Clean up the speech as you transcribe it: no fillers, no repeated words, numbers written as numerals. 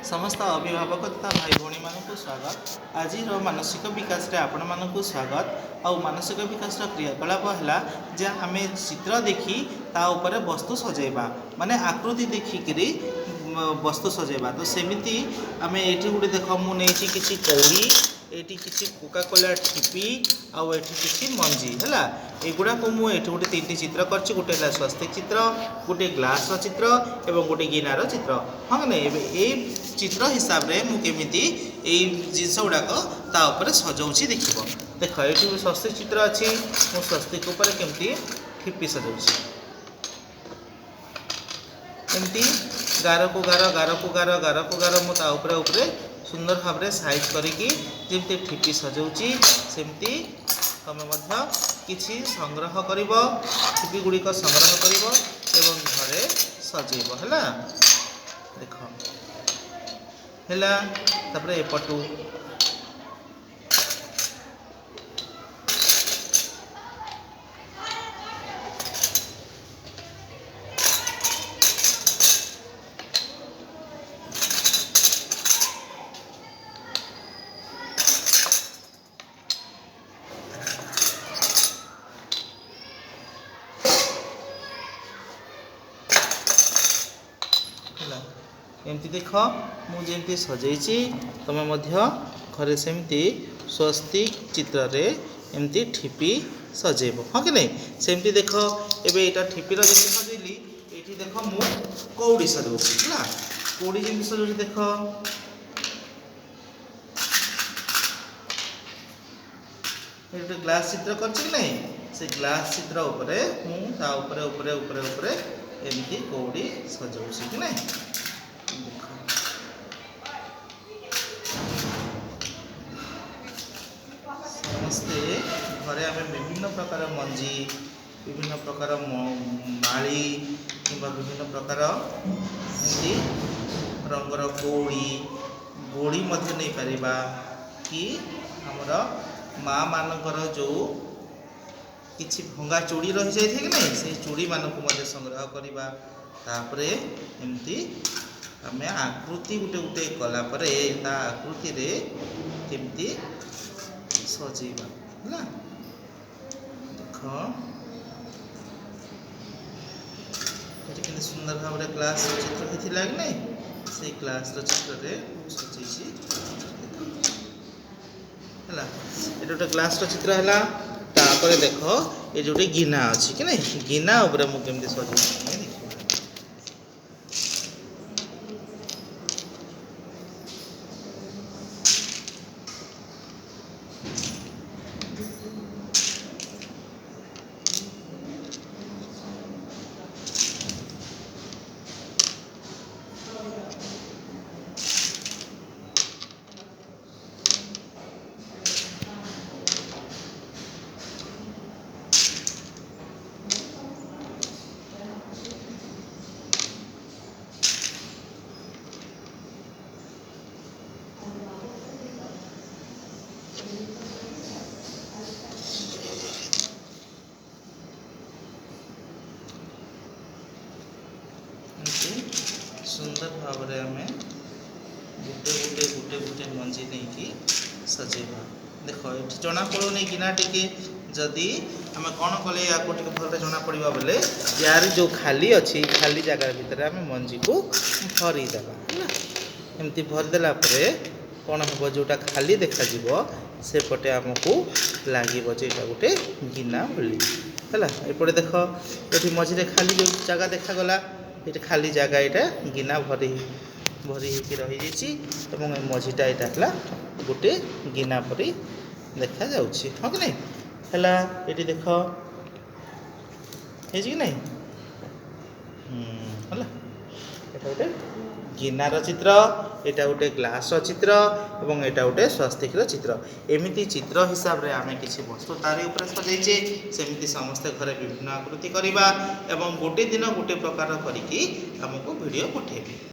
समस्त अभिभावक तथा भाई भौणी मानक स्वागत। आज मानसिक विकास आपण मानक स्वागत। आउ मानसिक विकास क्रियाकलाप है जे आम चित्र देखी ता ऊपर वस्तु सजेबा माने आकृति देखिकी वस्तु सजेबा। तो सेमिति आम ये गोटे देख मुझे किसी कौड़ी एटी किसी कोका कोला ठिपी आउ एटी किसी मंजी है एगुड़ा को मुझे गोटे 3टी चित्र कर गोटे स्वस्तिक चित्र, गोटे ग्लास चित्र एवं गोटे गिनार चित्र। हाँ ना ये चित्र हिसाब से मुझे जिनस गुड़ाक तापर सजाऊँ देख देख ये स्वस्तिक चित्र अच्छी मु स्वस्तिक उपर केमती ठिपी सजाऊँ एमती गार को गार गार को गार गार को गार मुझे सुंदर भाव में साइज करी जमी ठिपी सजाऊँगी सेमती तुम किसी संग्रह कर ठिपी गुड़िक संग्रह कर घरे सजेब है देख है एपटू एमती देख मुझे सजाई तुम घरे सेमती स्वस्तिक चित्र रे एमती ठिपी सजेब हाँ कि नहीं सेमती देख एटा ठिपीर जमी सजेली ये देख मु कौड़ी सजाऊँगी है कौड़ी जमी सजाऊँगी देख ये ग्लास चित्र कर से ग्लास चित्र उपरे एमती कौड़ी सजाऊँगी कि नहीं समस्ते घरे आम विभिन्न प्रकार मंजी विभिन्न प्रकार माली कि विभिन्न प्रकार रंगर कौड़ी गोड़ी नहीं पारिबा कि आमर माँ मानकर जो किछि भंगा चूड़ी रही जाए कि नहीं से चूड़ी मानक संग्रह करवा तापरे एमती आम आकृति गुटे गुटे कलापर आकृति रे केमती सजेबा है देख ये सुंदर भाव में ग्लास चित्र होता है कि नहीं से ग्लास चित्र रे सजैसी है ये गोटे ग्लास चित्र है तापर देख ये जो गिना अच्छी कि नहीं गिना उपरे मुझे केमती सजै सुंदर भाव में आम गुटे गुटे गुटे गुटे मंजी नहीं कि सजेबा देख ये जना पड़ोनी गिना टी जदि आम कौन कले या भल जना पड़ा बेले यार जो खाली अच्छी खाली जगार भितर आम मंजी को भरीदेला एमती भरीदेला कौन हम जोटा खाली देखा सेपटे आमको लगे गोटे गिना भली है एपटे देख ये मझे खाली जो जगह देखागला ये खाली जगह यहाँ गिना भरी भरी रही जाइए मझीटा यहाँ है गोटे गिना परी देखा जाऊँगी हाँ कि नहीं है ये देख कि नहीं है गोटे गिनार चित्र यहाँ गोटे ग्लास चित्र और यहाँ गोटे स्वस्तिक चित्र एमती चित्र हिसाब से आम किसी वस्तु तारी ऊपर सजाइचे सेमती समस्ते घरे विभिन्न आकृति करवा एवं गोटे दिन गोटे प्रकार करिकी आमको वीडियो पठेबे।